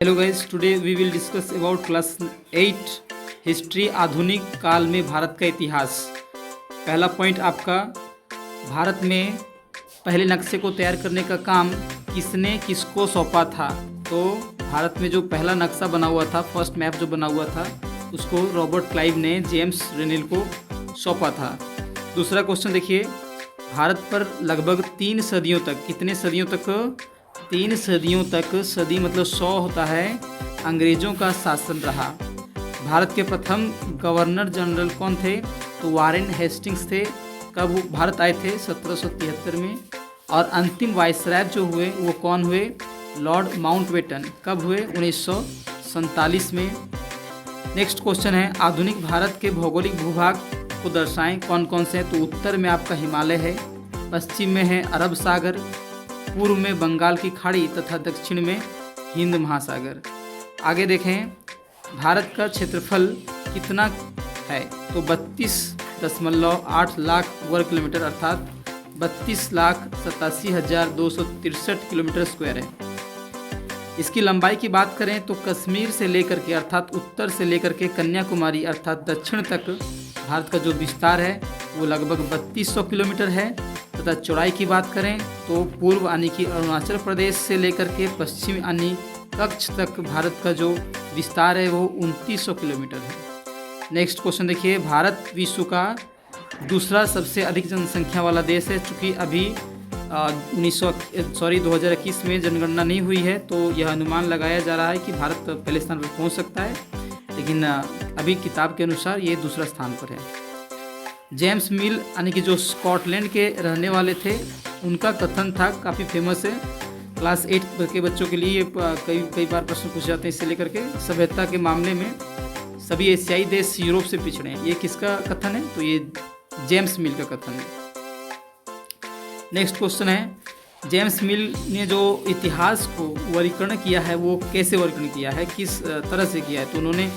Hello guys, today we will discuss about class 8 history. आधुनिक काल में भारत का इतिहास। पहला पॉइंट आपका, भारत में पहले नक्शे को तैयार करने का काम किसने किसको सौंपा था। तो भारत में जो पहला नक्शा बना हुआ था, फर्स्ट मैप जो बना हुआ था, उसको रॉबर्ट क्लाइव ने जेम्स रेनेल को सौंपा था। दूसरा क्वेश्चन देखिए, भारत पर लगभग 3 सदियों तक, कितने सदियों तक, 3 सदियों तक, सदी मतलब 100 होता है, अंग्रेज़ों का शासन रहा। भारत के प्रथम गवर्नर जनरल कौन थे? तो वारेन हेस्टिंग्स थे। कब भारत आए थे? 1773 में। और अंतिम वायसराय जो हुए वो कौन हुए? Lord Mountbatten. कब हुए? 1947 में। नेक्स्ट क्वेश्चन है, आधुनिक भारत के भौगोलिक भूभाग को दर्शाएं, कौन कौन से हैं? तो उत्तर में आपका हिमालय है, पश्चिम में है अरब सागर, पूर्व में बंगाल की खाड़ी तथा दक्षिण में हिंद महासागर। आगे देखें, भारत का क्षेत्रफल कितना है? तो 32.8 लाख वर्ग किलोमीटर, अर्थात 32,87,263 किलोमीटर स्क्वायर है। इसकी लंबाई की बात करें तो कश्मीर से लेकर के, अर्थात उत्तर से लेकर के कन्याकुमारी अर्थात दक्षिण तक भारत का जो विस्तार है वो लगभग 3200 किलोमीटर है। तथा चौड़ाई की बात करें तो पूर्व यानी कि अरुणाचल प्रदेश से लेकर के पश्चिम यानी कच्छ तक भारत का जो विस्तार है वो 2900 किलोमीटर है। नेक्स्ट क्वेश्चन देखिए, भारत विश्व का दूसरा सबसे अधिक जनसंख्या वाला देश है। चूँकि अभी 2021 में जनगणना नहीं हुई है, तो यह अनुमान लगाया जा रहा है कि भारत पहले स्थान पर पहुंच सकता है, लेकिन अभी किताब के अनुसार ये दूसरा स्थान पर है। जेम्स मिल यानी कि जो स्कॉटलैंड के रहने वाले थे, उनका कथन था, काफ़ी फेमस है, क्लास 8 के बच्चों के लिए कई बार प्रश्न पूछे जाते हैं। इससे लेकर के सभ्यता के मामले में सभी एशियाई देश यूरोप से पिछड़े हैं, ये किसका कथन है? तो ये जेम्स मिल का कथन है। नेक्स्ट क्वेश्चन है, जेम्स मिल ने जो इतिहास को वर्गीकरण किया है वो कैसे वर्गीकरण किया है, किस तरह से किया है? तो उन्होंने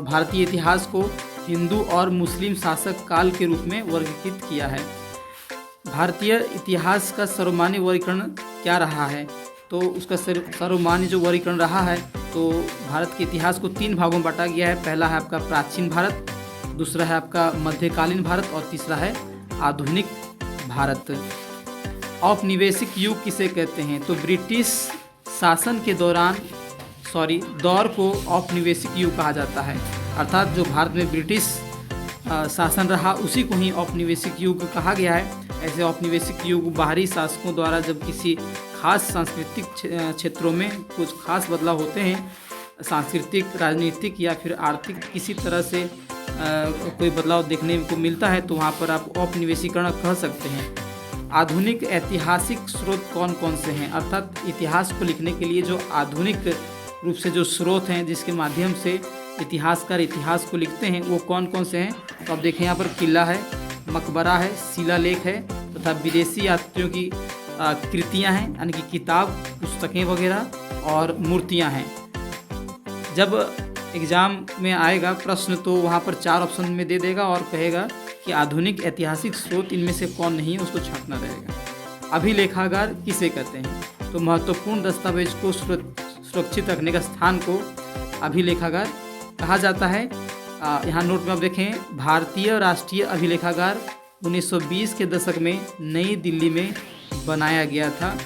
भारतीय इतिहास को हिंदू और मुस्लिम शासक काल के रूप में वर्गीकृत किया है। भारतीय इतिहास का सर्वमान्य वर्गीकरण क्या रहा है? तो उसका सर्वमान्य जो वर्गीकरण रहा है, तो भारत के इतिहास को 3 भागों में बांटा गया है। पहला है आपका प्राचीन भारत, दूसरा है आपका मध्यकालीन भारत और तीसरा है आधुनिक भारत। औपनिवेशिक युग किसे कहते हैं? तो ब्रिटिश शासन के दौर को औपनिवेशिक युग कहा जाता है, अर्थात जो भारत में ब्रिटिश शासन रहा उसी को ही औपनिवेशिक युग कहा गया है। ऐसे औपनिवेशिक युग बाहरी शासकों द्वारा जब किसी खास सांस्कृतिक क्षेत्रों में कुछ खास बदलाव होते हैं, सांस्कृतिक, राजनीतिक या फिर आर्थिक किसी तरह से कोई बदलाव देखने को मिलता है, तो वहाँ पर आप औपनिवेशीकरण कह सकते हैं। आधुनिक ऐतिहासिक स्रोत कौन कौन से हैं? अर्थात इतिहास को लिखने के लिए जो आधुनिक रूप से जो स्रोत हैं, जिसके माध्यम से इतिहासकार इतिहास को लिखते हैं, वो कौन कौन से हैं? तो आप देखें, यहाँ पर किला है, मकबरा है, शिलालेख है तथा विदेशी यात्रियों की कृतियाँ हैं, यानी कि किताब, पुस्तकें वगैरह और मूर्तियाँ हैं। जब एग्ज़ाम में आएगा प्रश्न तो वहाँ पर 4 ऑप्शन में दे देगा और कहेगा कि आधुनिक ऐतिहासिक स्रोत इनमें से कौन नहीं है, उसको छांटना रहेगा। अभिलेखागार किसे कहते हैं? तो महत्वपूर्ण दस्तावेज को सुरक्षित रखने का स्थान को अभिलेखागार कहा जाता है। यहाँ नोट में आप देखें, भारतीय राष्ट्रीय अभिलेखागार 1920 के दशक में नई दिल्ली में बनाया गया था।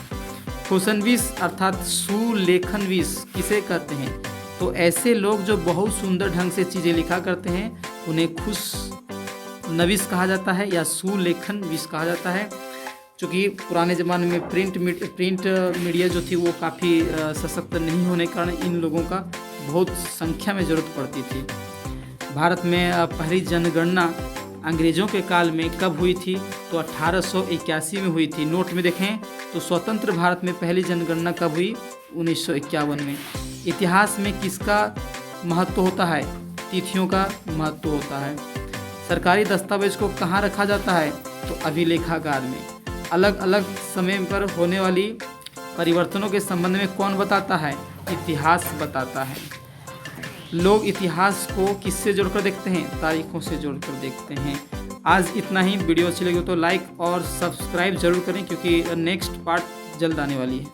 खुशनवीस अर्थात सुलेखनवीस किसे कहते हैं? तो ऐसे लोग जो बहुत सुंदर ढंग से चीज़ें लिखा करते हैं उन्हें खुशनवीस कहा जाता है या सुलेखनवीस कहा जाता है। चूँकि पुराने ज़माने में प्रिंट मीडिया जो थी वो काफ़ी सशक्त नहीं होने के कारण इन लोगों का बहुत संख्या में ज़रूरत पड़ती थी। भारत में पहली जनगणना अंग्रेज़ों के काल में कब हुई थी? तो 1881 में हुई थी। नोट में देखें तो स्वतंत्र भारत में पहली जनगणना कब हुई? 1951 में। इतिहास में किसका महत्व होता है? तिथियों का महत्व होता है। सरकारी दस्तावेज को कहाँ रखा जाता है? तो अभिलेखागार में। अलग अलग समय पर होने वाली परिवर्तनों के संबंध में कौन बताता है? इतिहास बताता है। लोग इतिहास को किससे जोड़कर देखते हैं? तारीखों से जोड़कर देखते हैं। आज इतना ही। वीडियो अच्छी लगी तो लाइक और सब्सक्राइब जरूर करें, क्योंकि नेक्स्ट पार्ट जल्द आने वाली है।